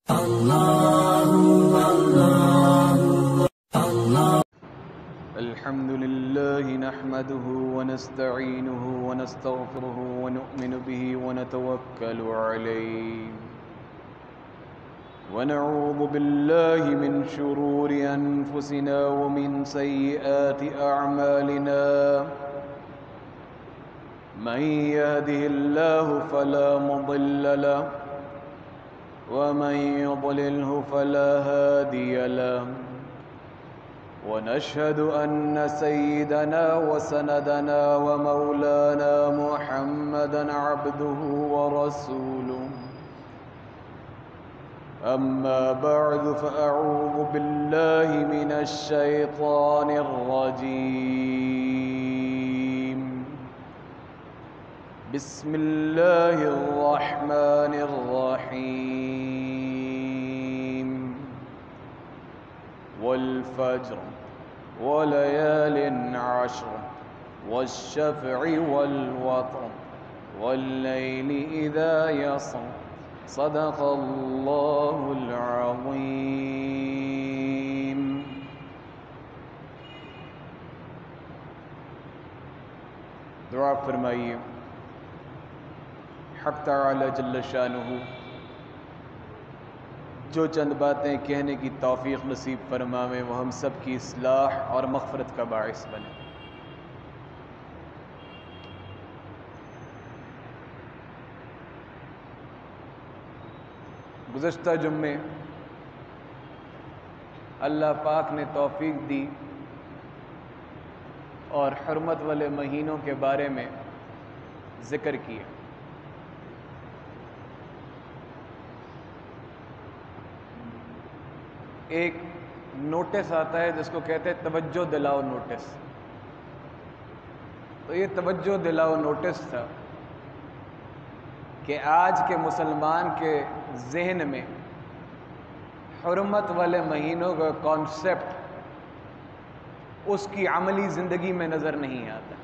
الحمد لله نحمده ونستعينه ونستغفره ونؤمن به ونتوكل عليه ونعوذ بالله من شرور أنفسنا ومن سيئات أعمالنا من يهده الله فلا مضل له ومن يضلله فلا هادي له ونشهد أن سيدنا وسندنا ومولانا محمدًا عبده ورسوله أما بعد فأعوذ بالله من الشيطان الرجيم بسم الله الرحمن الرحيم والفجر وليال عشر والشفع والوتر والليل إذا يسر صدق الله العظيم. دعا فرمائیے. حق تعالی جل شانہ جو چند باتیں کہنے کی توفیق نصیب فرمائے وہ ہم سب کی اصلاح اور مغفرت کا باعث بنے. گزشتہ جمعے اللہ پاک نے توفیق دی اور حرمت والے مہینوں کے بارے میں ذکر کیا. ایک نوٹس آتا ہے جس کو کہتے ہیں توجہ دلاؤ نوٹس. تو یہ توجہ دلاؤ نوٹس تھا کہ آج کے مسلمان کے ذہن میں حرمت والے مہینوں کا کانسیپٹ اس کی عملی زندگی میں نظر نہیں آتا.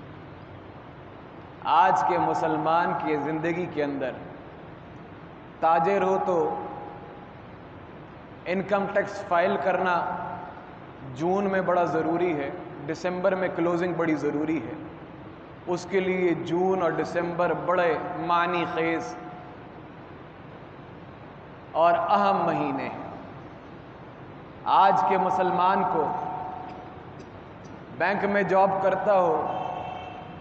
آج کے مسلمان کی زندگی کے اندر تاجر ہو تو انکم ٹیکس فائل کرنا جون میں بڑا ضروری ہے، دسمبر میں کلوزنگ بڑی ضروری ہے. اس کے لیے جون اور دسمبر بڑے معنی خیز اور اہم مہینے ہیں. آج کے مسلمان کو بینک میں جاب کرتا ہو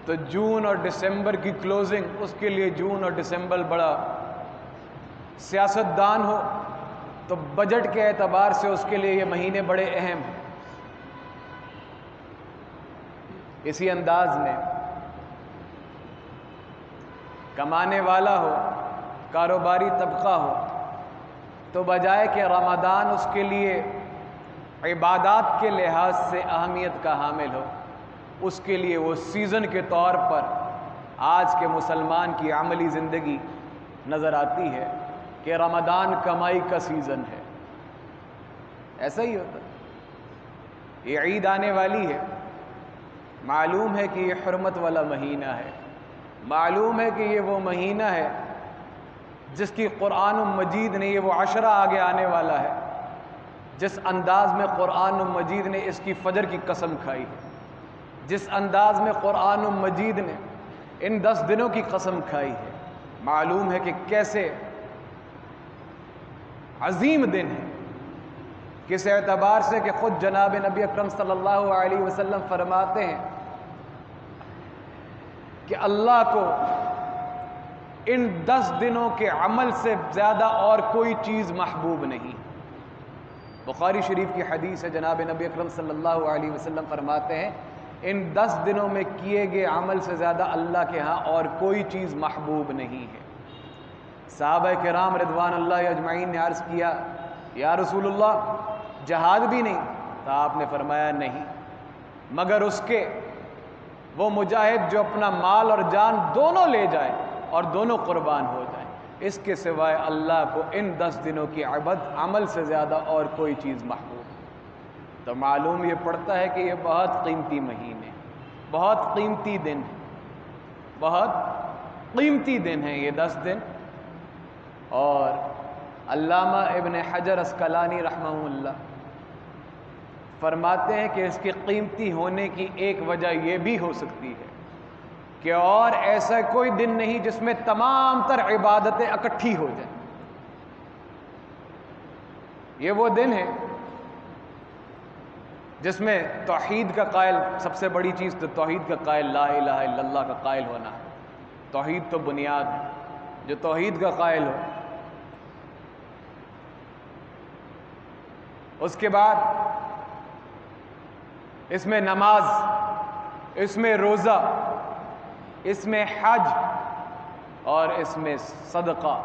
تو جون اور دسمبر کی کلوزنگ، اس کے لیے جون اور دسمبر بڑا، سیاستدان ہو تو بجٹ کے اعتبار سے اس کے لیے یہ مہینے بڑے اہم ہیں. اسی انداز میں کمانے والا ہو، کاروباری طبقہ ہو تو بجائے کہ رمضان اس کے لیے عبادات کے لحاظ سے اہمیت کا حامل ہو، اس کے لیے وہ سیزن کے طور پر آج کے مسلمان کی عملی زندگی نظر آتی ہے کہ رمضان کمائی کا سیزن ہے. ایسا ہی ہوتا ہے. یہ عید آنے والی ہے، معلوم ہے کہ یہ حرمت والا مہینہ ہے، معلوم ہے کہ یہ وہ مہینہ ہے جس کی قرآن مجید نے، یہ وہ عشرہ آگے آنے والا ہے جس انداز میں قرآن مجید نے اس کی فجر کی قسم کھائی ہے، جس انداز میں قرآن مجید نے ان 10 دنوں کی قسم کھائی ہے. معلوم ہے کہ کیسے عظیم دن ہے، کس اعتبار سے کہ خود جناب نبی اکرم صلی اللہ علیہ وسلم فرماتے ہیں کہ اللہ کو ان 10 دنوں کے عمل سے زیادہ اور کوئی چیز محبوب نہیں. بخاری شریف کی حدیث ہے، جناب نبی اکرم صلی اللہ علیہ وسلم فرماتے ہیں ان 10 دنوں میں کیے گئے عمل سے زیادہ اللہ کے ہاں اور کوئی چیز محبوب نہیں ہے. صحابہ کرام رضوان اللہ اجمعین نے عرض کیا یا رسول اللہ جہاد بھی نہیں؟ تو آپ نے فرمایا نہیں، مگر اس کے وہ مجاہد جو اپنا مال اور جان دونوں لے جائے اور دونوں قربان ہو جائیں، اس کے سوائے اللہ کو ان 10 دنوں کی عمل سے زیادہ اور کوئی چیز محبوب. تو معلوم یہ پڑتا ہے کہ یہ بہت قیمتی مہینے، بہت قیمتی دن، بہت قیمتی دن ہیں یہ 10 دن. اور علامہ ابن حجر اسقلانی رحمہ اللہ فرماتے ہیں کہ اس کے قیمتی ہونے کی ایک وجہ یہ بھی ہو سکتی ہے کہ اور ایسا کوئی دن نہیں جس میں تمام تر عبادتیں اکٹھی ہو جائیں۔ یہ وہ دن ہے جس میں توحید کا قائل، سب سے بڑی چیز تو توحید کا قائل، لا الہ الا اللہ کا قائل ہونا ہے۔ توحید تو بنیاد ہے، جو توحید کا قائل ہو۔ اس کے بعد اس میں نماز، اس میں روزہ، اس میں حج اور اس میں صدقہ،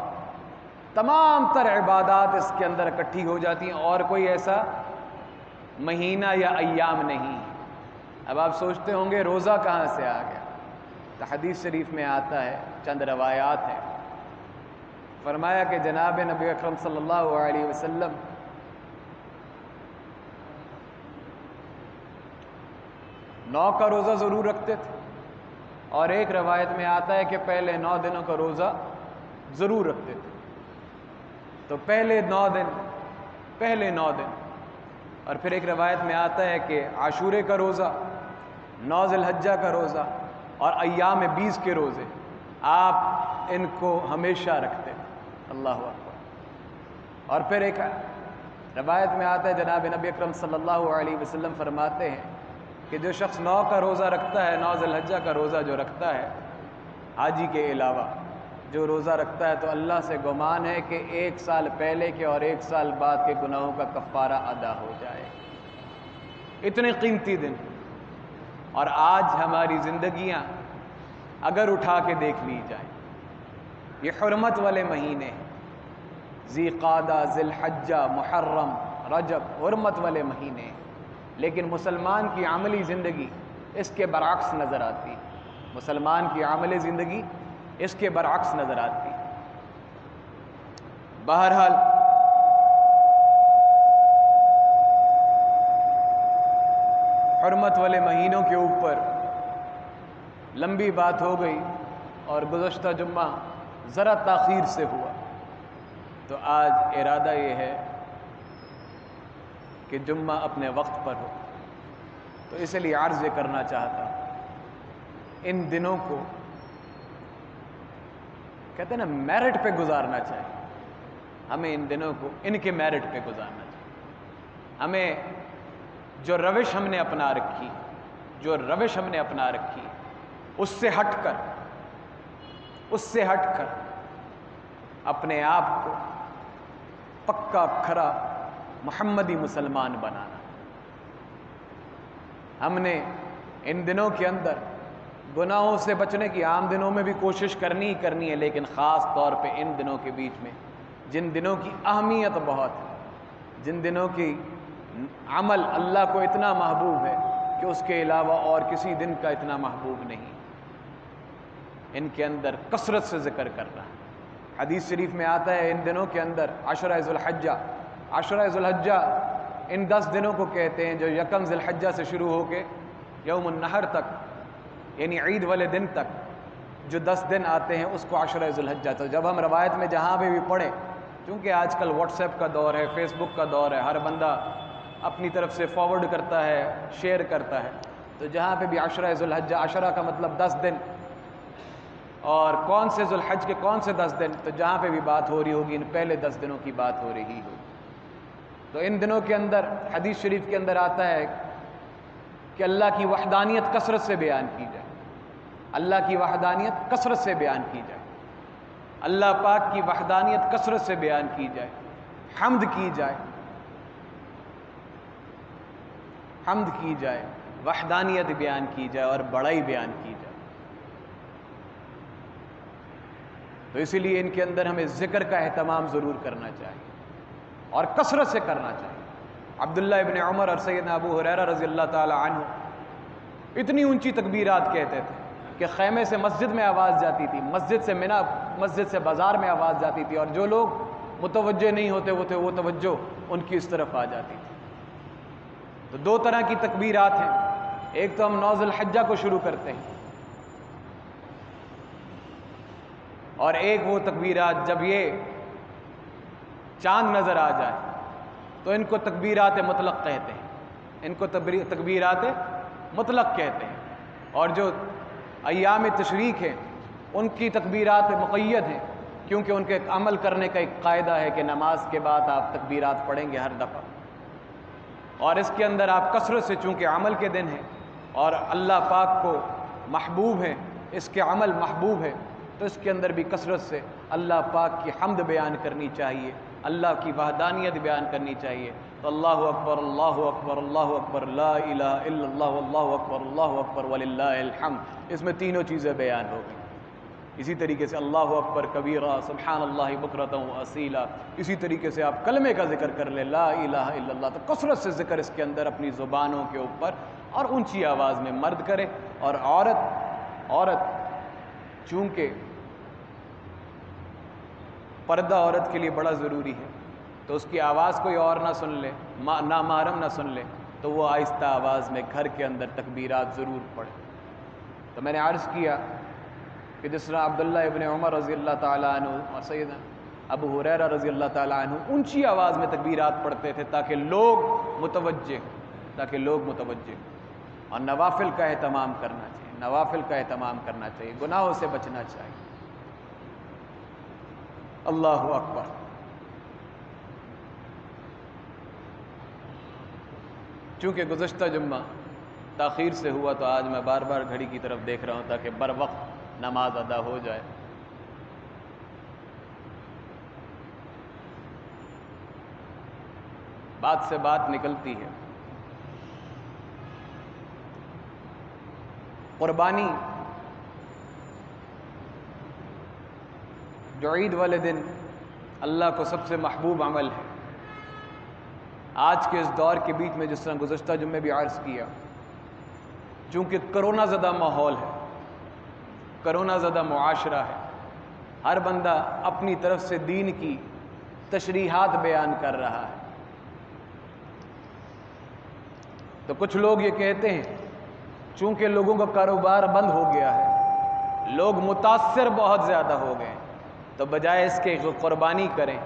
تمام تر عبادات اس کے اندر اکٹھی ہو جاتی ہیں، اور کوئی ایسا مہینہ یا ایام نہیں۔ اب آپ سوچتے ہوں گے روزہ کہاں سے آ گیا؟ تو حدیث شریف میں آتا ہے، چند روایات ہیں۔ فرمایا کہ جناب نبی اکرم صلی اللہ علیہ وسلم نو کا روزہ ضرور رکھتے تھے، اور ایک روایت میں آتا ہے کہ پہلے 9 دنوں کا روزہ ضرور رکھتے تھے۔ تو پہلے 9 دن، اور پھر ایک روایت میں آتا ہے کہ عاشورے کا روزہ، 9 ذی الحجہ کا روزہ اور ایام 20 کے روزے آپ ان کو ہمیشہ رکھتے تھے۔ اللہ اکبر۔ اور پھر ایک روایت میں آتا ہے جناب نبی اکرم صلی اللہ علیہ وسلم فرماتے ہیں کہ جو شخص 9 کا روزہ رکھتا ہے، 9 ذی الحجہ کا روزہ جو رکھتا ہے حاجی کے علاوہ جو روزہ رکھتا ہے، تو اللہ سے گمان ہے کہ 1 سال پہلے کے اور 1 سال بعد کے گناہوں کا کفارہ ادا ہو جائے۔ اتنے قیمتی دن، اور آج ہماری زندگیاں اگر اٹھا کے دیکھ لی جائیں، یہ حرمت والے مہینے ذی قعدہ، ذی الحجہ، محرم، رجب، حرمت والے مہینے، لیکن مسلمان کی عملی زندگی اس کے برعکس نظر آتی۔ مسلمان کی عملی زندگی اس کے برعکس نظر آتی۔ بہرحال حرمت والے مہینوں کے اوپر لمبی بات ہو گئی، اور گزشتہ جمعہ ذرا تاخیر سے ہوا، تو آج ارادہ یہ ہے کہ جمعہ اپنے وقت پر ہو۔ تو اس لیے عرض یہ کرنا چاہتا ہوں، ان دنوں کو کہتے ہیں نا میرٹ پہ گزارنا چاہیے۔ ہمیں ان دنوں کو ان کے میرٹ پہ گزارنا چاہیے۔ ہمیں جو روش ہم نے اپنا رکھی اس سے ہٹ کر اپنے آپ کو پکا کھرا محمدی مسلمان بنانا۔ ہم نے ان دنوں کے اندر گناہوں سے بچنے کی عام دنوں میں بھی کوشش کرنی ہے، لیکن خاص طور پہ ان دنوں کے بیچ میں، جن دنوں کی اہمیت بہت ہے، جن دنوں کی عمل اللہ کو اتنا محبوب ہے کہ اس کے علاوہ اور کسی دن کا اتنا محبوب نہیں، ان کے اندر کثرت سے ذکر کرنا ہے۔ حدیث شریف میں آتا ہے ان دنوں کے اندر عشرہ ذی الحجہ، ان 10 دنوں کو کہتے ہیں جو یکم ذی الحجہ سے شروع ہو کے یوم النحر تک، یعنی عید والے دن تک جو 10 دن آتے ہیں اس کو عشرہ ذی الحجہ۔ تو جب ہم روایت میں جہاں پہ بھی پڑھیں، کیونکہ آج کل واٹس ایپ کا دور ہے، فیس بک کا دور ہے، ہر بندہ اپنی طرف سے فارورڈ کرتا ہے، شیئر کرتا ہے، تو جہاں پہ بھی عشرہ ذی الحجہ، عشرہ کا مطلب 10 دن، اور کون سے ذی الحج کے کون سے 10 دن، تو جہاں پہ بھی بات ہو رہی ہوگی ان پہلے 10 دنوں کی بات ہو رہی ہوگی۔ تو ان دنوں کے اندر حدیث شریف کے اندر آتا ہے کہ اللہ کی وحدانیت کثرت سے بیان کی جائے، اللہ کی وحدانیت کثرت سے بیان کی جائے، اللہ پاک کی وحدانیت کثرت سے بیان کی جائے، حمد کی جائے، وحدانیت بیان کی جائے اور بڑائی بیان کی جائے۔ تو اسی لیے ان کے اندر ہمیں ذکر کا اہتمام ضرور کرنا چاہیے اور کثرت سے کرنا چاہیے۔ عبداللہ ابن عمر اور سیدنا ابو ہریرہ رضی اللہ تعالی عنہ اتنی اونچی تکبیرات کہتے تھے کہ خیمے سے مسجد میں آواز جاتی تھی، مسجد سے منا، مسجد سے بازار میں آواز جاتی تھی، اور جو لوگ متوجہ نہیں ہوتے وہ توجہ ان کی اس طرف آ جاتی تھی۔ تو 2 طرح کی تکبیرات ہیں، ایک تو ہم 9 ذی الحجہ کو شروع کرتے ہیں، اور ایک وہ تکبیرات جب یہ چاند نظر آ جائے تو ان کو تکبیرات مطلق کہتے ہیں، ان کو تکبیرات مطلق کہتے ہیں، اور جو ایام تشریق ہیں ان کی تکبیرات مقید ہیں، کیونکہ ان کے عمل کرنے کا ایک قاعدہ ہے کہ نماز کے بعد آپ تکبیرات پڑھیں گے ہر دفعہ، اور اس کے اندر آپ کثرت سے، چونکہ عمل کے دن ہیں اور اللہ پاک کو محبوب ہے، اس کے عمل محبوب ہے، تو اس کے اندر بھی کثرت سے اللہ پاک کی حمد بیان کرنی چاہیے، اللہ کی وحدانیت بیان کرنی چاہیے۔ تو اللہ اکبر اللہ اکبر اللہ اکبر لا الہ الا اللہ اللہ اکبر وللہ الحمد، اس میں تینوں چیزیں بیان ہو گئی۔ اسی طریقے سے اللہ اکبر کبیرہ سبحان اللہ بکرۃ و اصیلا، اسی طریقے سے آپ کلمے کا ذکر کر لیں لا الہ الا اللہ، تو کثرت سے ذکر اس کے اندر اپنی زبانوں کے اوپر، اور اونچی آواز میں مرد کرے، اور عورت چونکہ پردہ عورت کے لیے بڑا ضروری ہے، تو اس کی آواز کوئی اور نہ سن لے، نامحرم نہ سن لے، تو وہ آہستہ آواز میں گھر کے اندر تکبیرات ضرور پڑھے۔ تو میں نے عرض کیا کہ جس طرح عبداللہ ابن عمر رضی اللہ تعالیٰ عنہ اور سیدنا ابو ہریرہ رضی اللہ تعالیٰ عنہ اونچی آواز میں تکبیرات پڑھتے تھے تاکہ لوگ متوجہ اور نوافل کا اہتمام کرنا چاہیے، گناہوں سے بچنا چاہیے۔ اللہ اکبر۔ چونکہ گزشتہ جمعہ تاخیر سے ہوا تو آج میں بار بار گھڑی کی طرف دیکھ رہا ہوں تاکہ بر وقت نماز ادا ہو جائے۔ بات سے بات نکلتی ہے، قربانی جو عید والے دن اللہ کو سب سے محبوب عمل ہے، آج کے اس دور کے بیچ میں جس طرح گزشتہ جمعے بھی عرض کیا، چونکہ کرونا زدہ ماحول ہے، کرونا زدہ معاشرہ ہے، ہر بندہ اپنی طرف سے دین کی تشریحات بیان کر رہا ہے، تو کچھ لوگ یہ کہتے ہیں چونکہ لوگوں کا کاروبار بند ہو گیا ہے، لوگ متاثر بہت زیادہ ہو گئے، تو بجائے اس کے قربانی کریں،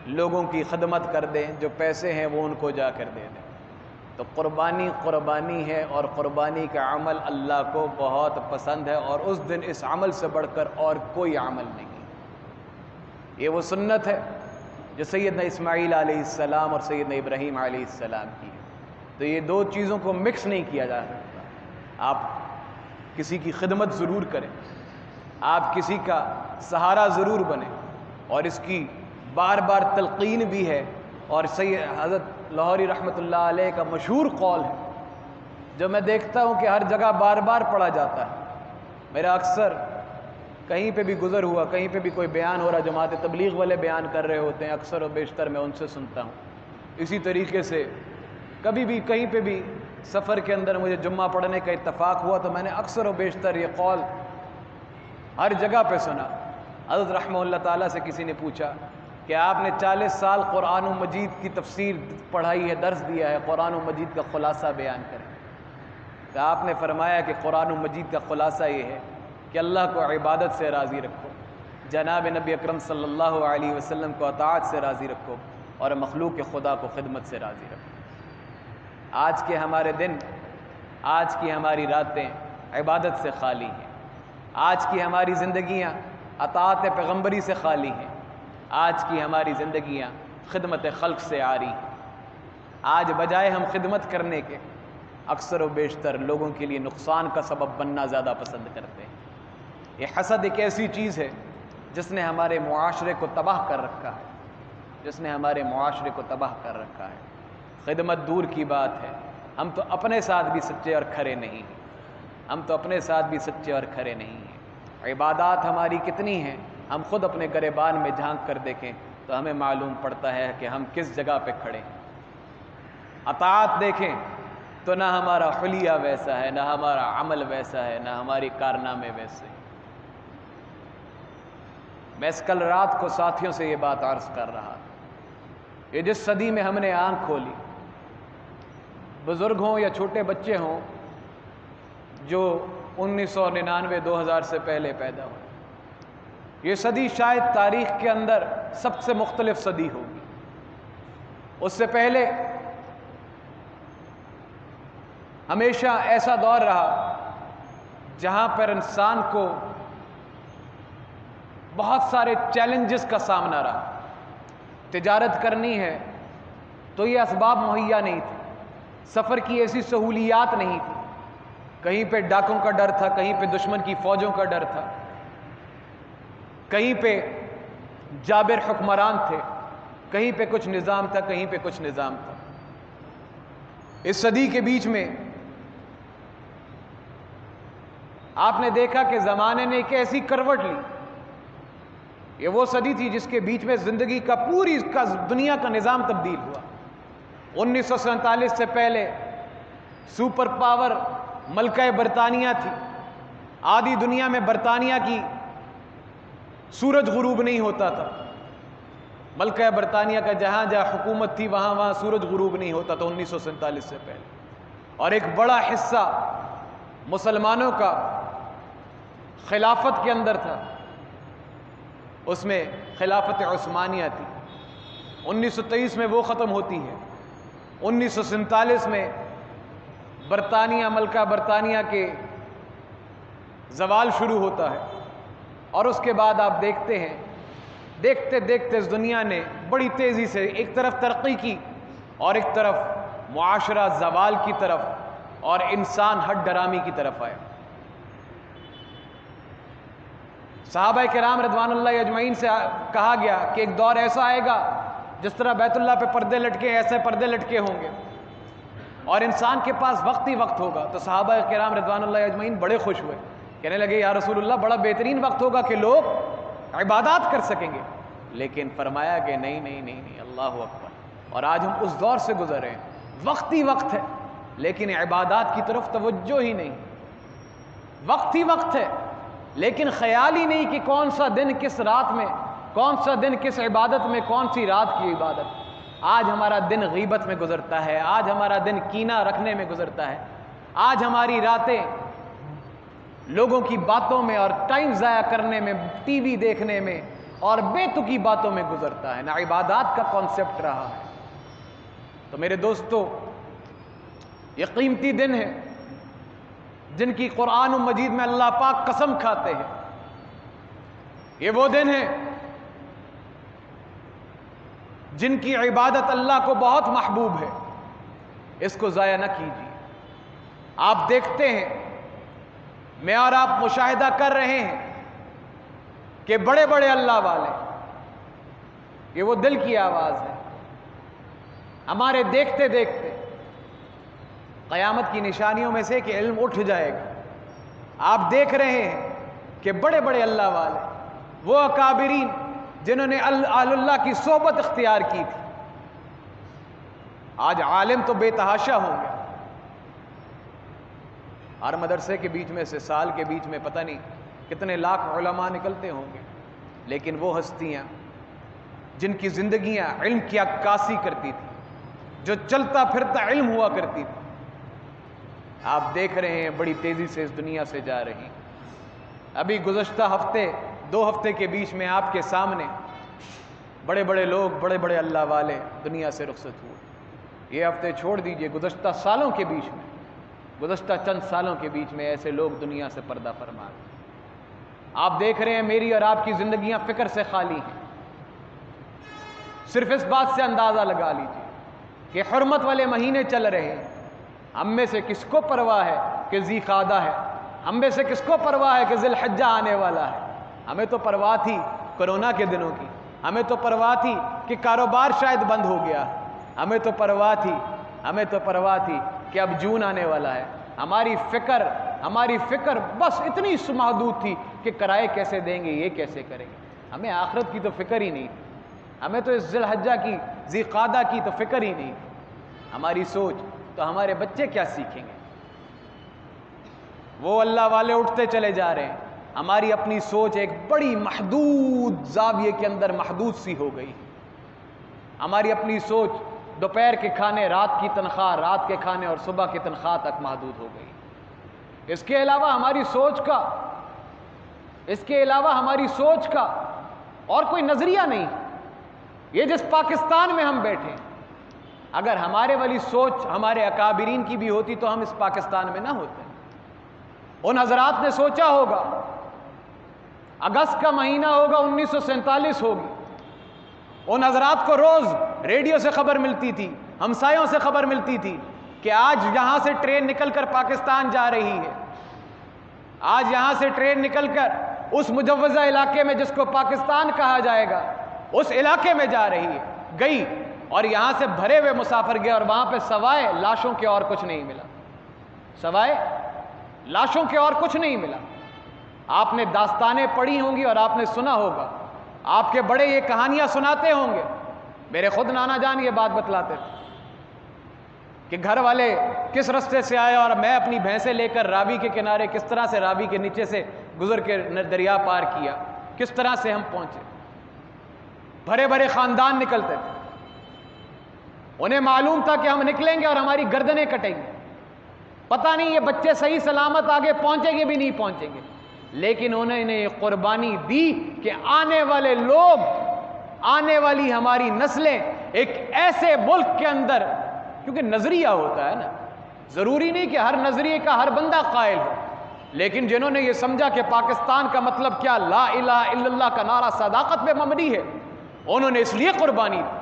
لوگوں کی خدمت کر دیں، جو پیسے ہیں وہ ان کو جا کر دے دیں۔ تو قربانی ہے، اور قربانی کا عمل اللہ کو بہت پسند ہے، اور اس دن اس عمل سے بڑھ کر اور کوئی عمل نہیں۔ یہ وہ سنت ہے جو سیدنا اسماعیل علیہ السلام اور سیدنا ابراہیم علیہ السلام کی ہے، تو یہ دو چیزوں کو مکس نہیں کیا جا سکتا۔ آپ کسی کی خدمت ضرور کریں، آپ کسی کا سہارا ضرور بنیں، اور اس کی بار بار تلقین بھی ہے، اور حضرت لاہوری رحمۃ اللہ علیہ کا مشہور قول ہے جو میں دیکھتا ہوں کہ ہر جگہ بار بار پڑھا جاتا ہے۔ میرا اکثر کہیں پہ بھی گزر ہوا، کہیں پہ بھی کوئی بیان ہو رہا، جماعت تبلیغ والے بیان کر رہے ہوتے ہیں، اکثر و بیشتر میں ان سے سنتا ہوں۔ اسی طریقے سے کبھی بھی کہیں پہ بھی سفر کے اندر مجھے جمعہ پڑھنے کا اتفاق ہوا تو میں نے اکثر و بیشتر یہ قول ہر جگہ پہ سنا۔ حضرت رحمہ اللہ تعالیٰ سے کسی نے پوچھا کہ آپ نے 40 سال قرآن و مجید کی تفسیر پڑھائی ہے، درس دیا ہے، قرآن و مجید کا خلاصہ بیان کریں۔ تو آپ نے فرمایا کہ قرآن و مجید کا خلاصہ یہ ہے کہ اللہ کو عبادت سے راضی رکھو، جناب نبی اکرم صلی اللہ علیہ وسلم کو اطاعت سے راضی رکھو، اور مخلوق خدا کو خدمت سے راضی رکھو۔ آج کے ہمارے دن، آج کی ہماری راتیں عبادت سے خالی ہیں، آج کی ہماری زندگیاں اطاعت پیغمبری سے خالی ہیں، آج کی ہماری زندگیاں خدمت خلق سے عاری ہیں۔ آج بجائے ہم خدمت کرنے کے اکثر و بیشتر لوگوں کے لیے نقصان کا سبب بننا زیادہ پسند کرتے ہیں۔ یہ حسد ایک ایسی چیز ہے جس نے ہمارے معاشرے کو تباہ کر رکھا ہے، خدمت دور کی بات ہے، ہم تو اپنے ساتھ بھی سچے اور کھرے نہیں ہیں، عبادات ہماری کتنی ہیں، ہم خود اپنے گریبان میں جھانک کر دیکھیں تو ہمیں معلوم پڑتا ہے کہ ہم کس جگہ پہ کھڑے ہیں۔ اطاعت دیکھیں تو نہ ہمارا حلیہ ویسا ہے، نہ ہمارا عمل ویسا ہے، نہ ہماری کارنامے ویسے ہیں۔ میں اس کل رات کو ساتھیوں سے یہ بات عرض کر رہا تھا، یہ جس صدی میں ہم نے آنکھ کھولی، بزرگ ہوں یا چھوٹے بچے ہوں جو 1999 2000 سے پہلے پیدا ہوئے، یہ صدی شاید تاریخ کے اندر سب سے مختلف صدی ہوگی۔ اس سے پہلے ہمیشہ ایسا دور رہا جہاں پر انسان کو بہت سارے چیلنجز کا سامنا رہا. تجارت کرنی ہے تو یہ اسباب مہیا نہیں تھے، سفر کی ایسی سہولیات نہیں تھی، کہیں پہ ڈاکوں کا ڈر تھا، کہیں پہ دشمن کی فوجوں کا ڈر تھا، کہیں پہ جابر حکمران تھے، کہیں پہ کچھ نظام تھا، کہیں پہ کچھ نظام تھا. اس صدی کے بیچ میں آپ نے دیکھا کہ زمانے نے ایک ایسی کروٹ لی. یہ وہ صدی تھی جس کے بیچ میں زندگی کا پوری دنیا کا نظام تبدیل ہوا. 1947 سے پہلے سپر پاور ملکہ برطانیہ تھی. آدھی دنیا میں برطانیہ کی سورج غروب نہیں ہوتا تھا. ملکہ برطانیہ کا جہاں جہاں حکومت تھی وہاں وہاں سورج غروب نہیں ہوتا تھا 1947 سے پہلے. اور ایک بڑا حصہ مسلمانوں کا خلافت کے اندر تھا، اس میں خلافت عثمانیہ تھی. 1923 میں وہ ختم ہوتی ہے. 1947 میں برطانیہ ملکہ برطانیہ کے زوال شروع ہوتا ہے. اور اس کے بعد آپ دیکھتے ہیں دیکھتے دیکھتے اس دنیا نے بڑی تیزی سے ایک طرف ترقی کی اور ایک طرف معاشرہ زوال کی طرف اور انسان ہٹ ڈرامی کی طرف آئے. صحابہ کرام رضوان اللہ اجمعین سے کہا گیا کہ ایک دور ایسا آئے گا جس طرح بیت اللہ پہ پردے لٹکے ایسے پردے لٹکے ہوں گے اور انسان کے پاس وقت ہی وقت ہوگا. تو صحابہ کرام رضوان اللہ اجمعین بڑے خوش ہوئے، کہنے لگے یا رسول اللہ بڑا بہترین وقت ہوگا کہ لوگ عبادات کر سکیں گے. لیکن فرمایا کہ نہیں اللہ اکبر. اور آج ہم اس دور سے گزر رہے ہیں، وقت ہی وقت ہے لیکن عبادات کی طرف توجہ ہی نہیں. وقت ہی وقت ہے لیکن خیال ہی نہیں کہ کون سا دن کس رات میں، کون سا دن کس عبادت میں، کون سی رات کی عبادت. آج ہمارا دن غیبت میں گزرتا ہے، آج ہمارا دن کینہ رکھنے میں گزرتا ہے، آج ہماری راتیں لوگوں کی باتوں میں اور ٹائم ضائع کرنے میں، ٹی وی دیکھنے میں اور بے تکی باتوں میں گزرتا ہے، نہ عبادات کا کانسیپٹ رہا ہے. تو میرے دوستو، یہ قیمتی دن ہے جن کی قرآن مجید میں اللہ پاک قسم کھاتے ہیں. یہ وہ دن ہے جن کی عبادت اللہ کو بہت محبوب ہے، اس کو ضائع نہ کیجیے. آپ دیکھتے ہیں، میں اور آپ مشاہدہ کر رہے ہیں کہ بڑے بڑے اللہ والے، یہ وہ دل کی آواز ہے. ہمارے دیکھتے دیکھتے قیامت کی نشانیوں میں سے کہ علم اٹھ جائے گا. آپ دیکھ رہے ہیں کہ بڑے بڑے اللہ والے، وہ اکابرین جنہوں نے اللہ کی صحبت اختیار کی تھی، آج عالم تو بے تحاشا ہوں گے. ہر مدرسے کے بیچ میں سے سال کے بیچ میں پتہ نہیں کتنے لاکھ علماء نکلتے ہوں گے، لیکن وہ ہستیاں جن کی زندگیاں علم کی عکاسی کرتی تھی، جو چلتا پھرتا علم ہوا کرتی تھی، آپ دیکھ رہے ہیں بڑی تیزی سے اس دنیا سے جا رہی. ابھی گزشتہ ہفتے 2 ہفتے کے بیچ میں آپ کے سامنے بڑے بڑے لوگ، بڑے بڑے اللہ والے دنیا سے رخصت ہوئے. یہ ہفتے چھوڑ دیجئے، گزشتہ سالوں کے بیچ میں، گزشتہ چند سالوں کے بیچ میں ایسے لوگ دنیا سے پردہ فرما گئے. آپ دیکھ رہے ہیں میری اور آپ کی زندگیاں فکر سے خالی ہیں. صرف اس بات سے اندازہ لگا لیجئے کہ حرمت والے مہینے چل رہے ہیں. ہم میں سے کس کو پرواہ ہے کہ ذی قعدہ ہے؟ ہم میں سے کس کو پرواہ ہے کہ ذی الحجہ آنے والا ہے؟ ہمیں تو پرواہ تھی کرونا کے دنوں کی، ہمیں تو پرواہ تھی کہ کاروبار شاید بند ہو گیا، ہمیں تو پرواہ تھی کہ اب جون آنے والا ہے. ہماری فکر بس اتنی محدود تھی کہ کرائے کیسے دیں گے، یہ کیسے کریں گے. ہمیں آخرت کی تو فکر ہی نہیں تھی، ہمیں تو اس ذی الحجہ کی، ذی قعدہ کی تو فکر ہی نہیں تھی. ہماری سوچ تو ہمارے بچے کیا سیکھیں گے؟ وہ اللہ والے اٹھتے چلے جا رہے ہیں، ہماری اپنی سوچ ایک بڑی محدود زاویے کے اندر محدود سی ہو گئی. ہماری اپنی سوچ دوپہر کے کھانے، رات کی تنخواہ، رات کے کھانے اور صبح کی تنخواہ تک محدود ہو گئی. اس کے علاوہ ہماری سوچ کا اور کوئی نظریہ نہیں. یہ جس پاکستان میں ہم بیٹھے ہیں، اگر ہمارے والی سوچ ہمارے اکابرین کی بھی ہوتی تو ہم اس پاکستان میں نہ ہوتے۔ ان حضرات نے سوچا ہوگا، اگست کا مہینہ ہوگا، 1947 ہوگی، ان حضرات کو روز ریڈیو سے خبر ملتی تھی، ہمسایوں سے خبر ملتی تھی کہ آج یہاں سے ٹرین نکل کر پاکستان جا رہی ہے، آج یہاں سے ٹرین نکل کر اس مجوزہ علاقے میں جس کو پاکستان کہا جائے گا اس علاقے میں جا رہی ہے، گئی اور یہاں سے بھرے ہوئے مسافر گئے، اور وہاں پہ سوائے لاشوں کے اور کچھ نہیں ملا، سوائے لاشوں کے اور کچھ نہیں ملا۔ آپ نے داستانیں پڑھی ہوں گی اور آپ نے سنا ہوگا، آپ کے بڑے یہ کہانیاں سناتے ہوں گے، میرے خود نانا جان یہ بات بتلاتے تھے کہ گھر والے کس رستے سے آئے اور میں اپنی بھینسیں لے کر راوی کے کنارے کس طرح سے راوی کے نیچے سے گزر کے دریا پار کیا، کس طرح سے ہم پہنچے۔ بھرے بھرے خاندان نکلتے تھے، انہیں معلوم تھا کہ ہم نکلیں گے اور ہماری گردنیں کٹیں گی، پتہ نہیں یہ بچے صحیح سلامت آگے پہنچیں گے بھی نہیں پہنچیں گے، لیکن انہوں نے یہ قربانی دی کہ آنے والے لوگ، آنے والی ہماری نسلیں ایک ایسے ملک کے اندر، کیونکہ نظریہ ہوتا ہے نا، ضروری نہیں کہ ہر نظریے کا ہر بندہ قائل ہو، لیکن جنہوں نے یہ سمجھا کہ پاکستان کا مطلب کیا، لا الہ الا اللہ کا نعرہ صداقت پہ مبنی ہے، انہوں نے اس لیے قربانی دی۔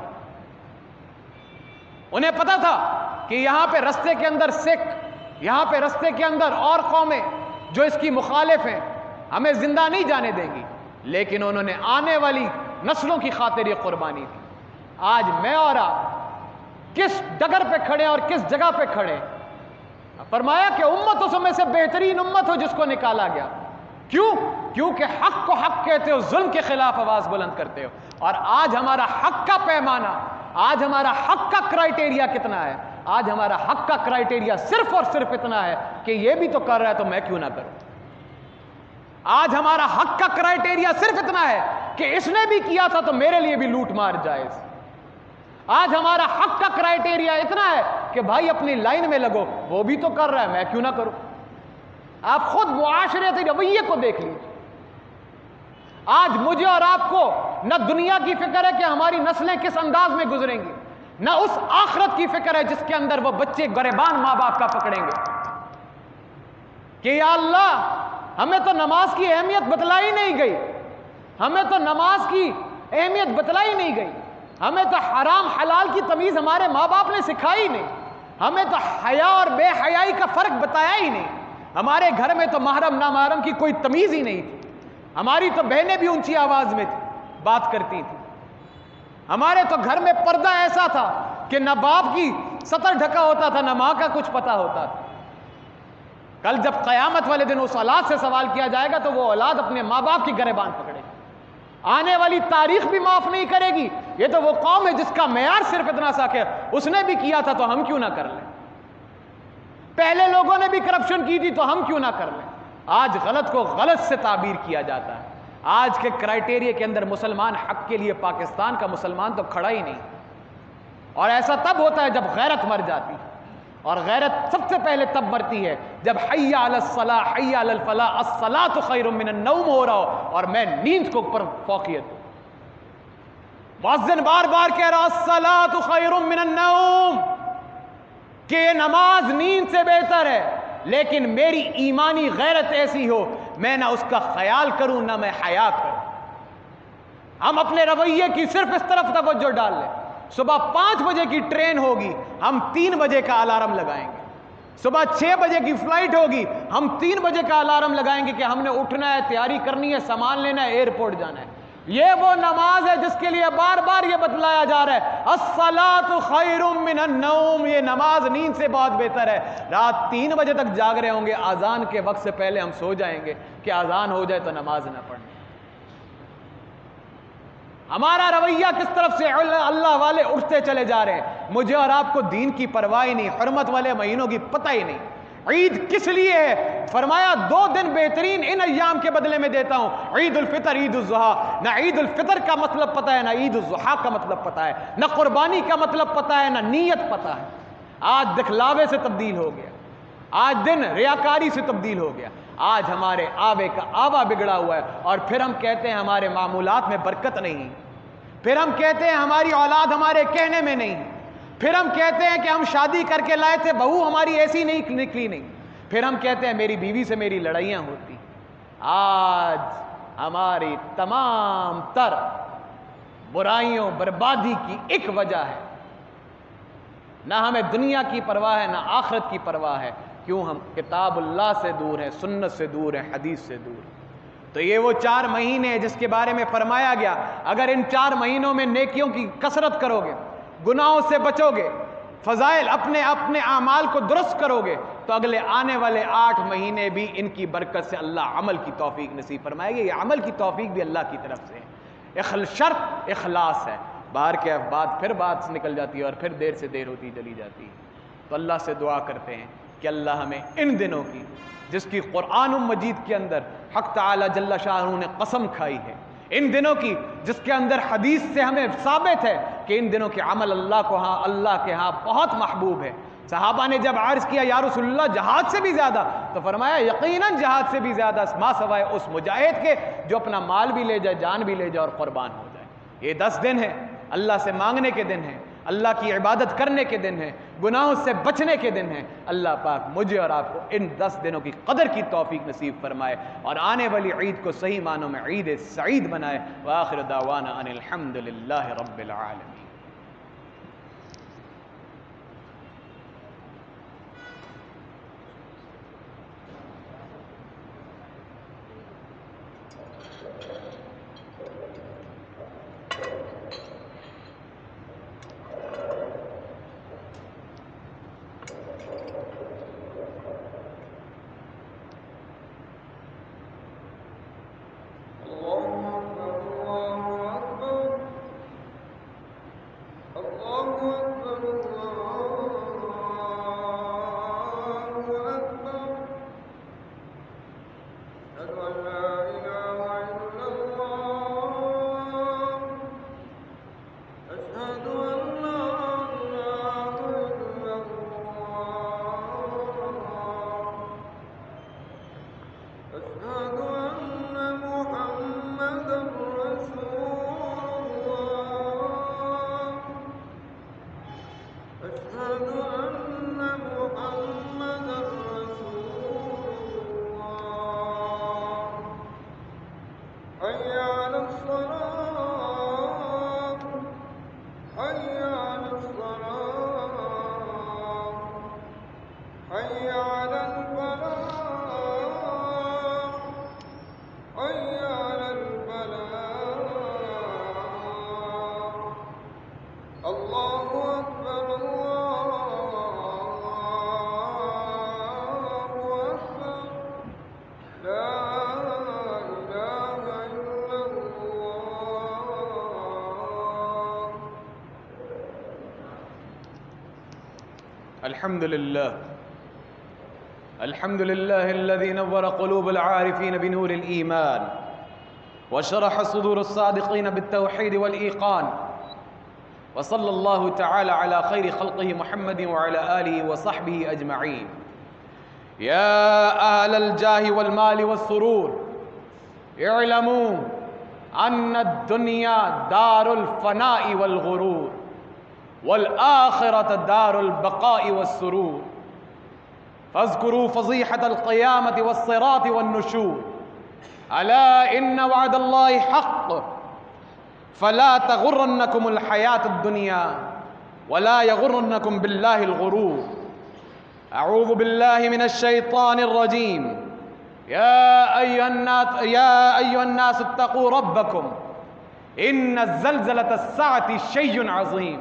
انہیں پتا تھا کہ یہاں پہ رستے کے اندر سکھ، یہاں پہ رستے کے اندر اور قومیں جو اس کی مخالف ہیں ہمیں زندہ نہیں جانے دیں گی، لیکن انہوں نے آنے والی نسلوں کی خاطر یہ قربانی دی۔ آج میں اور آپ کس ڈگر پہ کھڑے اور کس جگہ پہ کھڑے، فرمایا کہ امت میں سے بہترین امت ہو جس کو نکالا گیا، کیوں؟ کیونکہ حق کو حق کہتے ہو، ظلم کے خلاف آواز بلند کرتے ہو، اور آج ہمارا حق کا پیمانہ، آج ہمارا حق کا کرائٹیریا کتنا ہے؟ آج ہمارا حق کا کرائٹیریا صرف اور صرف اتنا ہے کہ یہ بھی تو کر رہا ہے تو میں کیوں نہ کروں۔ آج ہمارا حق کا کرائٹیریا صرف اتنا ہے کہ اس نے بھی کیا تھا تو میرے لیے بھی لوٹ مار جائز۔ آج ہمارا حق کا کرائٹیریا اتنا ہے کہ بھائی اپنی لائن میں لگو، وہ بھی تو کر رہا ہے میں کیوں نہ کروں۔ آپ خود معاشرتی رویے کو دیکھ لیجیے۔ آج مجھے اور آپ کو نہ دنیا کی فکر ہے کہ ہماری نسلیں کس انداز میں گزریں گی، نہ اس آخرت کی فکر ہے جس کے اندر وہ بچے گریبان ماں باپ کا پکڑیں گے کہ یا اللہ ہمیں تو نماز کی اہمیت بتلائی نہیں گئی، ہمیں تو نماز کی اہمیت بتلائی نہیں گئی، ہمیں تو حرام حلال کی تمیز ہمارے ماں باپ نے سکھائی نہیں، ہمیں تو حیا اور بے حیائی کا فرق بتایا ہی نہیں، ہمارے گھر میں تو محرم نامحرم کی کوئی تمیز ہی نہیں تھی، ہماری تو بہنیں بھی اونچی آواز میں بات کرتی تھی، ہمارے تو گھر میں پردہ ایسا تھا کہ نہ باپ کی سطر ڈھکا ہوتا تھا نہ ماں کا کچھ پتا ہوتا تھا۔ کل جب قیامت والے دن اس اولاد سے سوال کیا جائے گا تو وہ اولاد اپنے ماں باپ کی گریبان پکڑے گی، آنے والی تاریخ بھی معاف نہیں کرے گی۔ یہ تو وہ قوم ہے جس کا معیار صرف اتنا سا کہ اس نے بھی کیا تھا تو ہم کیوں نہ کر لیں، پہلے لوگوں نے بھی کرپشن کی تھی تو ہم کیوں نہ کر لیں۔ آج غلط کو غلط سے تعبیر کیا جاتا ہے۔ آج کے کرائٹیریا کے اندر مسلمان حق کے لیے پاکستان کا مسلمان تو کھڑا ہی نہیں، اور ایسا تب ہوتا ہے جب غیرت مر جاتی ہے، اور غیرت سب سے پہلے تب مرتی ہے جب حی علی الصلاح حی علی الفلاح الصلاۃ خیر من النوم ہو رہا ہو اور میں نیند کو اوپر فوقیت ہوں۔ مؤذن بار بار کہہ رہا الصلاۃ خیر من النوم، کہ یہ نماز نیند سے بہتر ہے، لیکن میری ایمانی غیرت ایسی ہو میں نہ اس کا خیال کروں نہ میں حیا کروں۔ ہم اپنے رویے کی صرف اس طرف توجہ ڈال لیں، صبح 5 بجے کی ٹرین ہوگی ہم 3 بجے کا الارم لگائیں گے، صبح 6 بجے کی فلائٹ ہوگی ہم 3 بجے کا الارم لگائیں گے کہ ہم نے اٹھنا ہے، تیاری کرنی ہے، سامان لینا ہے، ایئرپورٹ جانا ہے۔ یہ وہ نماز ہے جس کے لیے بار بار یہ بتلایا جا رہا ہے الصلاۃ خیر من النوم، یہ نماز نیند سے بہت بہتر ہے۔ رات 3 بجے تک جاگ رہے ہوں گے، اذان کے وقت سے پہلے ہم سو جائیں گے کہ اذان ہو جائے تو نماز نہ پڑھیں۔ ہمارا رویہ کس طرف سے اللہ والے اٹھتے چلے جا رہے ہیں، مجھے اور آپ کو دین کی پرواہ ہی نہیں، حرمت والے مہینوں کی پتہ ہی نہیں۔ عید کس لیے ہے؟ فرمایا 2 دن بہترین ان ایام کے بدلے میں دیتا ہوں، عید الفطر عید الاضحیٰ۔ نہ عید الفطر کا مطلب پتہ ہے، نہ عید الاضحیٰ کا مطلب پتہ ہے، نہ قربانی کا مطلب پتہ ہے، نہ نیت پتہ ہے۔ آج دکھلاوے سے تبدیل ہو گیا، آج دن ریاکاری سے تبدیل ہو گیا، آج ہمارے آوے کا آوا بگڑا ہوا ہے، اور پھر ہم کہتے ہیں ہمارے معمولات میں برکت نہیں، پھر ہم کہتے ہیں ہماری اولاد ہمارے کہنے میں نہیں۔ پھر ہم کہتے ہیں کہ ہم شادی کر کے لائے تھے، بہو ہماری ایسی نہیں نکلی نہیں، پھر ہم کہتے ہیں میری بیوی سے میری لڑائیاں ہوتی۔ آج ہماری تمام تر برائیوں بربادی کی ایک وجہ ہے، نہ ہمیں دنیا کی پرواہ ہے نہ آخرت کی پرواہ ہے، کیوں؟ ہم کتاب اللہ سے دور ہیں، سنت سے دور ہیں، حدیث سے دور ہیں۔ تو یہ وہ 4 مہینے جس کے بارے میں فرمایا گیا، اگر ان 4 مہینوں میں نیکیوں کی کثرت کرو گے، گناہوں سے بچو گے، فضائل اپنے اعمال کو درست کرو گے، تو اگلے آنے والے 8 مہینے بھی ان کی برکت سے اللہ عمل کی توفیق نصیب فرمائے گی۔ یہ عمل کی توفیق بھی اللہ کی طرف سے ہے، شرط اخلاص ہے۔ باہر کے بات نکل جاتی ہے اور پھر دیر سے دیر ہوتی چلی جاتی ہے۔ تو اللہ سے دعا کرتے ہیں کہ اللہ ہمیں ان دنوں کی، جس کی قرآن مجید کے اندر حق تعالی جل شانہ نے قسم کھائی ہے، ان دنوں کی جس کے اندر حدیث سے ہمیں ثابت ہے کہ ان دنوں کے عمل اللہ کے ہاں بہت محبوب ہے۔ صحابہ نے جب عرض کیا یا رسول اللہ جہاد سے بھی زیادہ، تو فرمایا یقیناً جہاد سے بھی زیادہ، ما سوائے اس مجاہد کے جو اپنا مال بھی لے جائے، جان بھی لے جائے اور قربان ہو جائے۔ یہ 10 دن ہیں، اللہ سے مانگنے کے دن ہیں، اللہ کی عبادت کرنے کے دن ہیں، گناہوں سے بچنے کے دن ہیں۔ اللہ پاک مجھے اور آپ کو ان 10 دنوں کی قدر کی توفیق نصیب فرمائے اور آنے والی عید کو صحیح معنوں میں عید سعید بنائے۔ وآخر دعوانا ان الحمد للہ رب العالمین۔ الحمد لله الذي نور قلوب العارفين بنور الإيمان وشرح صدور الصادقين بالتوحيد والإيقان، وصلى الله تعالى على خير خلقه محمد وعلى آله وصحبه أجمعين. يا أهل الجاه والمال والسرور، اعلموا أن الدنيا دار الفناء والغرور، والآخرة دار البقاء والسرور. فاذكروا فضيحة القيامة والصراط والنشور. ألا إن وعد الله حق، فلا تغرنكم الحياة الدنيا ولا يغرنكم بالله الغرور. أعوذ بالله من الشيطان الرجيم. يا أيها الناس اتقوا ربكم إن زلزلة الساعة شيء عظيم،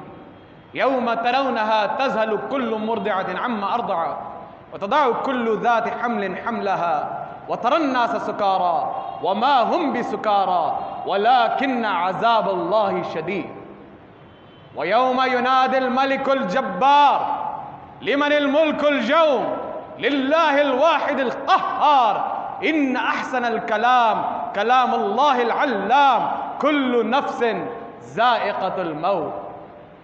يوم ترونها تذهل كل مرضعة عما أرضعت وتضع كل ذات حمل حملها وترى الناس سكارى وما هم بسكارى ولكن عذاب الله شديد. ويوم ينادي الملك الجبار لمن الملك اليوم، لله الواحد القهار. إن أحسن الكلام كلام الله العلام، كل نفس ذائقة الموت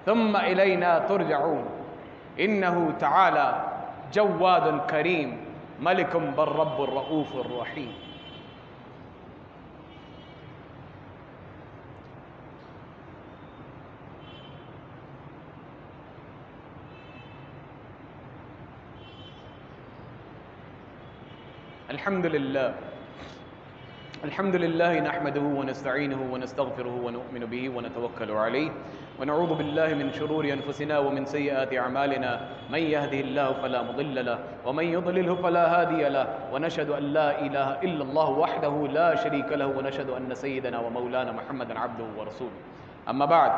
ثم إلينا ترجعون. إنه تعالى جواد كريم ملك بالرب الرؤوف الرحيم. الحمد لله الحمد لله نحمده ونستعينه ونستغفره ونؤمن به ونتوكل عليه ونعوذ بالله من شرور أنفسنا ومن سيئات أعمالنا من يهده الله فلا مضل له ومن يضلله فلا هادي له ونشهد أن لا إله إلا الله وحده لا شريك له ونشهد أن سيدنا ومولانا محمدا عبده ورسوله أما بعد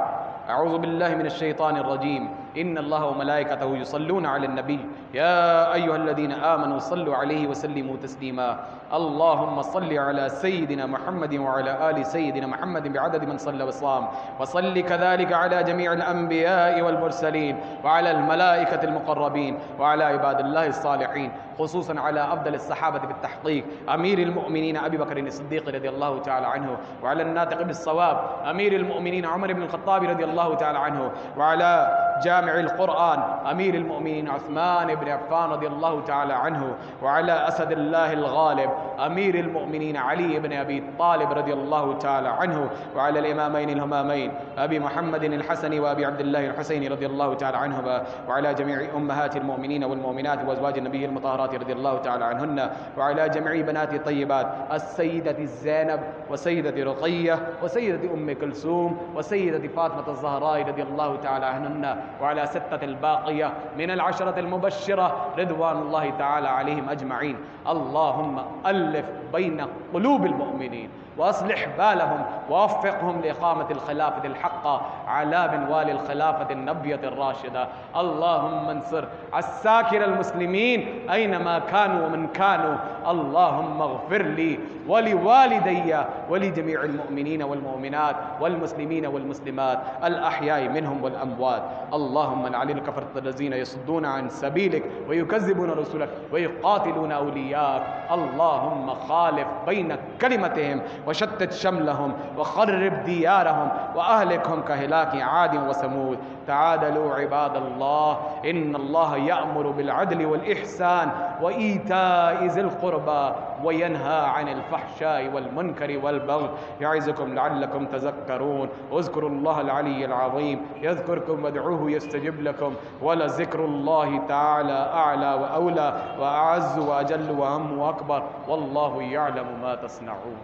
أعوذ بالله من الشيطان الرجيم إن الله وملائكته يصلون على النبي يا أيها الذين آمنوا صلوا عليه وسلموا تسليما اللهم صل على سيدنا محمد وعلى آل سيدنا محمد بعدد من صلى وصام وصل كذلك على جميع الأنبياء والمرسلين وعلى الملائكة المقربين وعلى عباد الله الصالحين خصوصا على أفضل الصحابة بالتحقيق أمير المؤمنين أبي بكر الصديق رضي الله تعالى عنه وعلى الناطق بالصواب أمير المؤمنين عمر بن الخطاب رضي الله تعالى عنه وعلى جامع القرآن أمير المؤمنين عثمان بن عفان رضي الله تعالى عنه وعلى أسد الله الغالب أمير المؤمنين علي بن أبي طالب رضي الله تعالى عنه وعلى الإمامين الهمامين أبي محمد الحسن وأبي عبد الله الحسين رضي الله تعالى عنهما وعلى جميع أمهات المؤمنين والمؤمنات وأزواج النبي المطهرات رضي الله تعالى عنهن وعلى جميع بنات الطيبات السيدة زينب وسيدة رقية وسيدة أم كلثوم وسيدة فاطمة الزهراء رضي الله تعالى عنهن وعلى ستة الباقية من العشرة المبشرة رضوان الله تعالى عليهم أجمعين اللهم ألف بين قلوب المؤمنين وأصلح بالهم ووفقهم لإقامة الخلافة الحقة على منوال الخلافة النبية الراشدة اللهم انصر عساكر المسلمين أينما كانوا ومن كانوا اللهم اغفر لي ولوالدي ولجميع المؤمنين والمؤمنات والمسلمين والمسلمات الأحياء منهم والأموات اللهم لعن الكفرة الذين يصدون عن سبيلك ويكذبون رسلك ويقاتلون أولياءك اللهم خالف بين كلمتهم وشتت شملهم وخرب ديارهم وأهلكهم كهلاك عاد وثمود تعادلوا عباد الله إن الله يأمر بالعدل والإحسان وإيتاء ذي القربى وينهى عن الفحشاء والمنكر والبغي يعظكم لعلكم تذكرون اذكروا الله العلي العظيم يذكركم وادعوه يستجب لكم ولذكر الله تعالى أعلى وأولى وأعز وأجل وأهم وأكبر والله يعلم ما تصنعون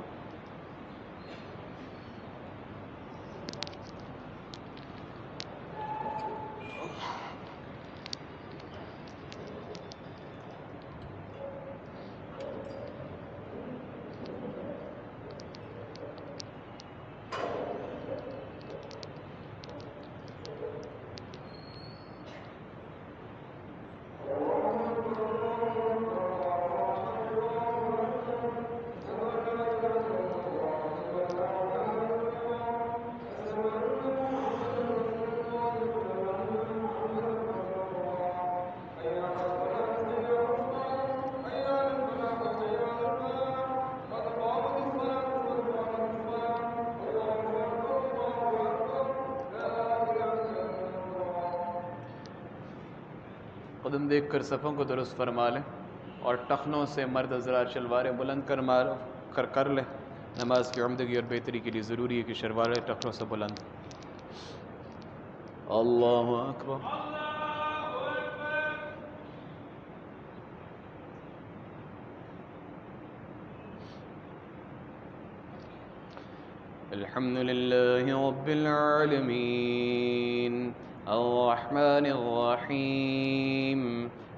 قدم دیکھ کر صفوں کو درست فرما لیں اور ٹخنوں سے مرد حضرات شلواریں بلند کر لیں نماز کی عمدگی اور بہتری کے لیے ضروری ہے کہ شلواریں ٹخنوں سے بلند اللہ اکبر الحمد لله رب العالمين الرحمن الرحيم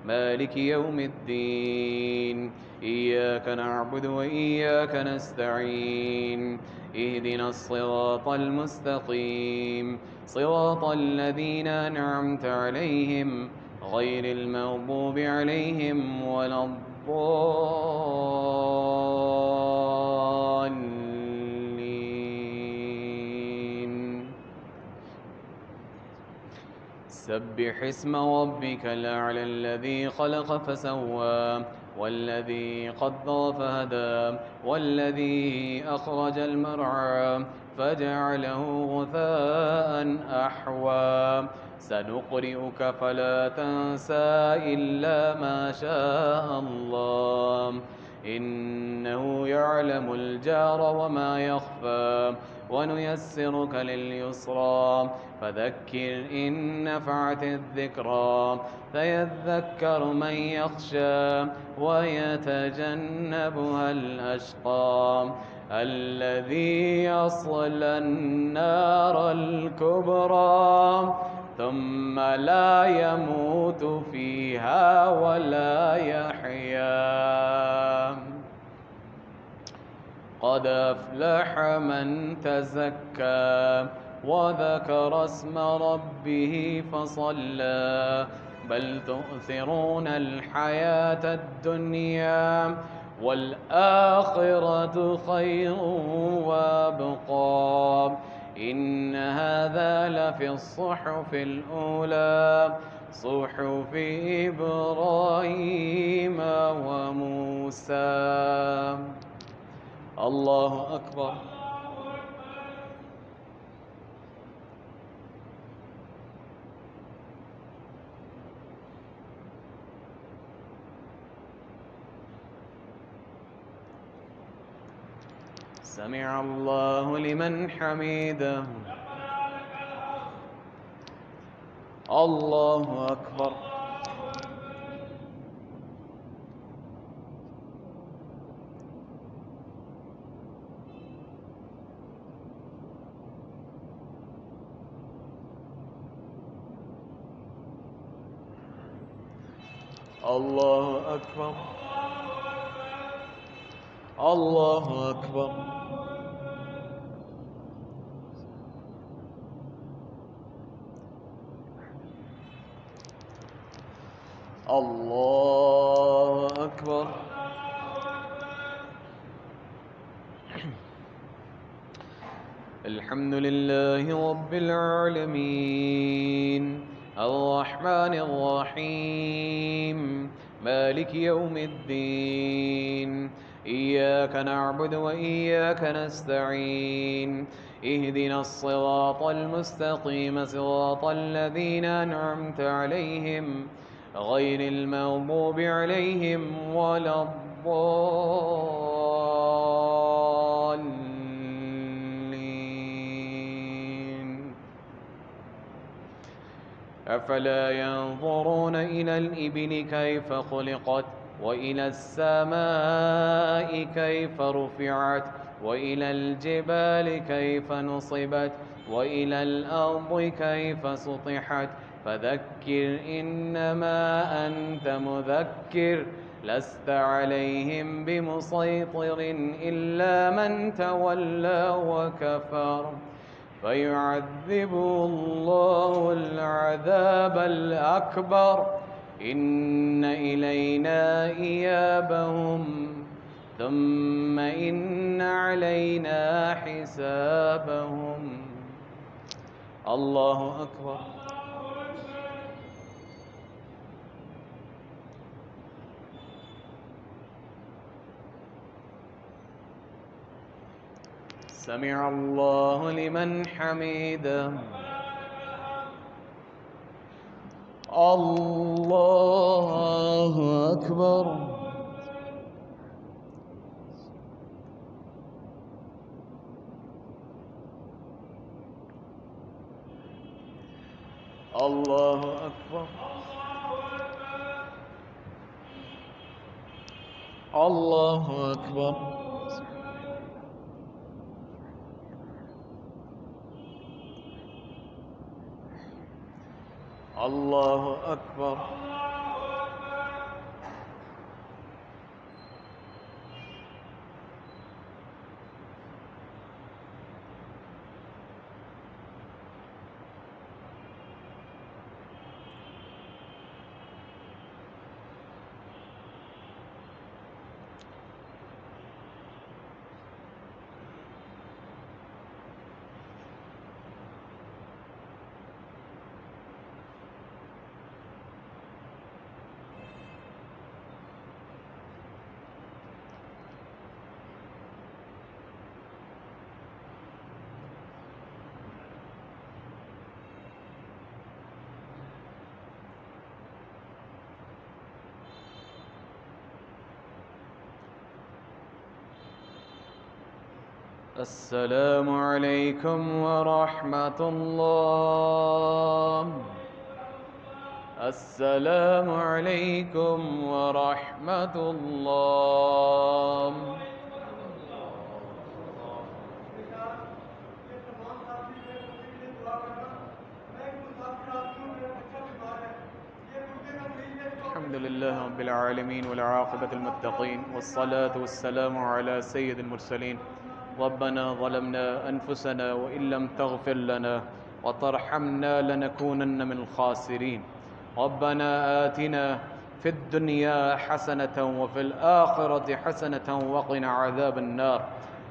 مالك يوم الدين إياك نعبد وإياك نستعين اهدنا الصراط المستقيم صراط الذين أنعمت عليهم غير المغضوب عليهم ولا الضالين سبح اسم ربك الأعلى الذي خلق فسوى والذي قدر فهدى والذي أخرج المرعى فجعله غثاء أحوى سنقرئك فلا تنسى إلا ما شاء الله إنه يعلم الجار وما يخفى ونيسرك لليسرى فذكر إن نفعت الذكرى فيذكر من يخشى ويتجنبها الأشقى الذي يصلى النار الكبرى ثم لا يموت فيها ولا يحيا قد أفلح من تزكى وذكر اسم ربه فصلى بل تؤثرون الحياة الدنيا والآخرة خير وابقى إن هذا لفي الصحف الأولى صحف إبراهيم وموسى. الله أكبر. سمع الله لمن حمده. الله أكبر. الله أكبر. الله أكبر. الله أكبر. الحمد لله رب العالمين الرحمن الرحيم مالك يوم الدين إياك نعبد وإياك نستعين اهدنا الصراط المستقيم صراط الذين أنعمت عليهم غير المغضوب عليهم ولا الضالين. أفلا ينظرون إلى الإبل كيف خلقت وإلى السماء كيف رفعت وإلى الجبال كيف نصبت وإلى الأرض كيف سطحت فذكر إنما أنت مذكر لست عليهم بمسيطر إلا من تولى وكفر فيعذبه الله العذاب الأكبر إن إلينا إيابهم ثم إن علينا حسابهم. الله أكبر. سمع الله لمن حمده. الله أكبر. الله أكبر. الله أكبر. الله أكبر. السلام علیکم ورحمۃ اللہ. السلام علیکم ورحمۃ اللہ. الحمد للہ رب العالمین والعاقبۃ المتقین والصلاة والسلام علی سید المرسلین. ربنا ظلمنا انفسنا وان لم تغفر لنا وترحمنا لنكونن من الخاسرین. ربنا آتنا في الدنيا حسنة وفي الآخرة حسنة وقنا عذاب النار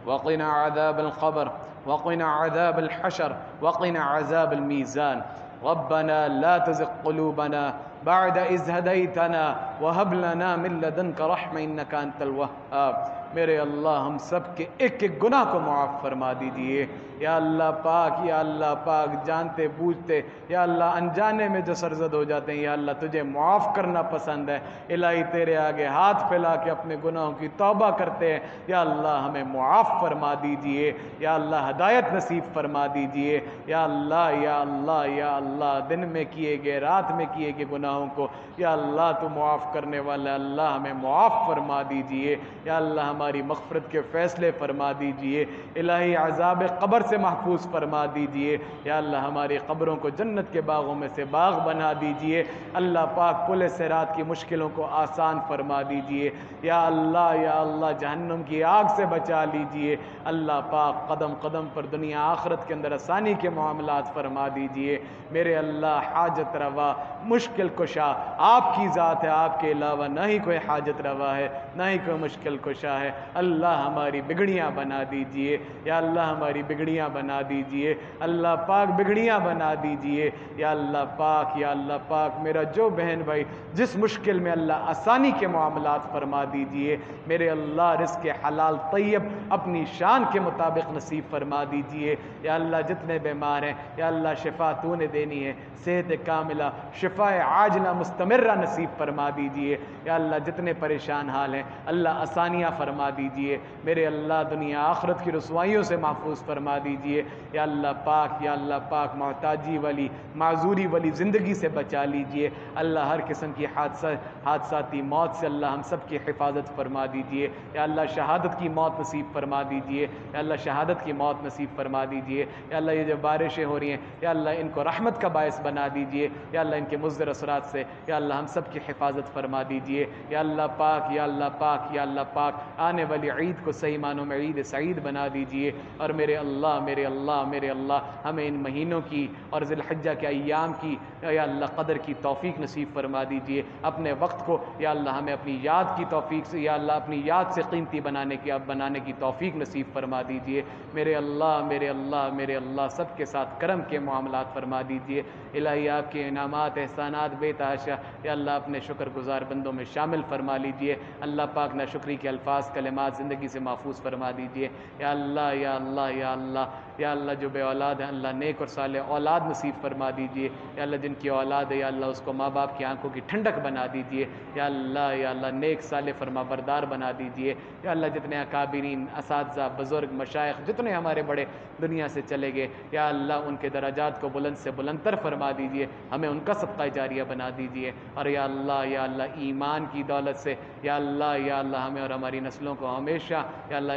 وقنا عذاب القبر وقنا عذاب الحشر وقنا عذاب الميزان. ربنا لا تزغ قلوبنا بعد إذ هديتنا وهب لنا من لدنك رحمة إنك أنت الوهاب. میرے اللہ ہم سب کے ایک ایک گناہ کو معاف فرما دیجئے یا اللہ پاک. یا اللہ پاک جانتے بوجھتے یا اللہ انجانے میں جو سرزد ہو جاتے ہیں یا اللہ تجھے معاف کرنا پسند ہے. الہی تیرے آگے ہاتھ پھیلا کے اپنے گناہوں کی توبہ کرتے ہیں یا اللہ ہمیں معاف فرما دیجئے یا اللہ ہدایت نصیب فرما دیجئے یا اللہ یا اللہ یا اللہ. دن میں کیے گئے رات میں کیے گئے گناہوں کو یا اللہ تو معاف کرنے والا اللہ ہمیں معاف فرما دیجئے یا اللہ. ہماری مغفرت کے فیصلے فرما دیجئے الہی. عذاب قبر سے محفوظ فرما دیجئے یا اللہ. ہماری قبروں کو جنت کے باغوں میں سے باغ بنا دیجئے اللہ پاک. پل صراط کی مشکلوں کو آسان فرما دیجئے یا اللہ یا اللہ. جہنم کی آگ سے بچا لیجئے اللہ پاک. قدم قدم پر دنیا آخرت کے اندر آسانی کے معاملات فرما دیجئے میرے اللہ. حاجت روا مشکل کشا آپ کی ذات ہے, آپ کے علاوہ نہ ہی کوئی حاجت روا ہے نہ ہی کوئی مشکل کشا ہے. اللہ ہماری بگڑیاں بنا دیجئے یا اللہ. ہماری بگڑیاں بنا دیجئے اللہ پاک. بگڑیاں بنا دیجئے یا اللہ پاک. یا اللہ پاک میرا جو بہن بھائی جس مشکل میں اللہ آسانی کے معاملات فرما دیجئے میرے اللہ. رزق حلال طیب اپنی شان کے مطابق نصیب فرما دیجئے یا اللہ. جتنے بیمار ہیں یا اللہ شفا تو نے دینی ہے. صحت کاملہ شفا عاجلہ مستمرہ نصیب فرما دیجئے یا اللہ. جتنے پریشان حال ہیں اللہ آسانیاں فرما دیجئے میرے اللہ. دنیا آخرت کی رسوائیوں سے محفوظ فرما دیجئے یا اللہ پاک. یا اللہ پاک محتاجی والی معذوری والی زندگی سے بچا لیجئے اللہ. ہر قسم کی حادثاتی موت سے اللہ ہم سب کی حفاظت فرما دیجئے یا اللہ. شہادت کی موت نصیب فرما دیجئے یا اللہ. شہادت کی موت نصیب فرما دیجئے یا اللہ. یہ جو بارشیں ہو رہی ہیں یا اللہ ان کو رحمت کا باعث بنا دیجئے یا اللہ. ان کے مضر اثرات سے یا اللہ ہم سب کی حفاظت فرما دیجئے یا اللہ پاک. یا اللہ پاک. یا اللہ پاک آنے والی عید کو صحیح معنوں میں عید سعید بنا دیجئے اور میرے اللہ میرے اللہ میرے اللہ ہمیں ان مہینوں کی اور ذی الحجہ کے ایام کی یا اللہ قدر کی توفیق نصیب فرما دیجئے. اپنے وقت کو یا اللہ ہمیں اپنی یاد کی توفیق سے یا اللہ اپنی یاد سے قیمتی بنانے کی توفیق نصیب فرما دیجئے میرے اللہ میرے اللہ میرے اللہ. سب کے ساتھ کرم کے معاملات فرما دیجئے الہی. آپ کے انعامات احسانات بے تحاشا یا اللہ اپنے شکر گزار بندوں میں شامل فرما لیجئے اللہ پاک. ناشکری کے الفاظ کلمات زندگی سے محفوظ فرما دیجئے یا اللہ یا اللہ یا اللہ. یا اللہ جو بے اولاد ہیں اللہ نیک اور صالح اولاد نصیب فرما دیجئے یا اللہ. جن کی اولاد ہے یا اللہ اس کو ماں باپ کی آنکھوں کی ٹھنڈک بنا دیجئے یا اللہ یا اللہ. نیک صالح فرما بردار بنا دیجئے یا اللہ. جتنے اکابرین اساتذہ بزرگ مشائخ جتنے ہمارے بڑے دنیا سے چلے گئے یا اللہ ان کے درجات کو بلند سے بلندتر فرما دیجئے. ہمیں ان کا صدقہ جاریہ بنا دیجئے اور یا اللہ ایمان کی دولت سے یا اللہ ہمیں اور ہماری نسلوں کو ہمیشہ یا اللہ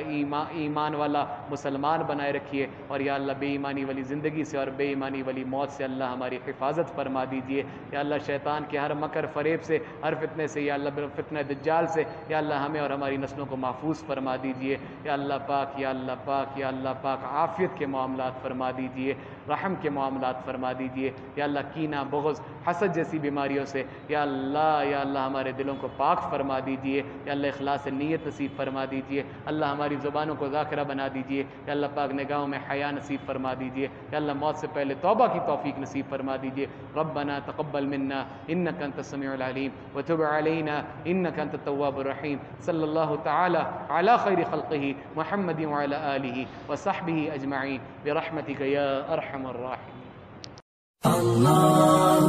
ایمان والا مسلمان بنائے رکھیے اور یا اللہ بے ایمانی والی زندگی سے اور بے ایمانی والی موت سے اللہ ہماری حفاظت فرما دیجئے یا اللہ. شیطان کے ہر مکر فریب سے ہر فتنے سے یا اللہ فتنہ دجال سے یا اللہ ہمیں اور ہماری نسلوں کو محفوظ فرما دیجئے یا اللہ پاک. یا اللہ پاک. یا اللہ پاک عافیت کے معاملات فرما دیجئے رحم کے معاملات فرما دیجئے یا اللہ. کینہ بغض حسد جیسی بیماریوں سے یا اللہ ہمارے دلوں کو پاک فرما دیجئے یا اللہ. اخلاص نیت نصیب فرما دیجئے اللہ. ہماری زبانوں کو ذاکرہ بنا دیجئے یا اللہ پاک. نگاہوں میں حیا نصیب فرما دیجئے یا اللہ. موت سے پہلے توبہ کی توفیق نصیب فرما دیجئے. ربنا تقبل منا انك انت السميع العليم وتب علينا انك انت التواب الرحيم. صلی اللہ تعالی علی خیر خلقه محمد وعلى آله وصحبه اجمعین برحمتك یا ارحم الراحمین. اللہ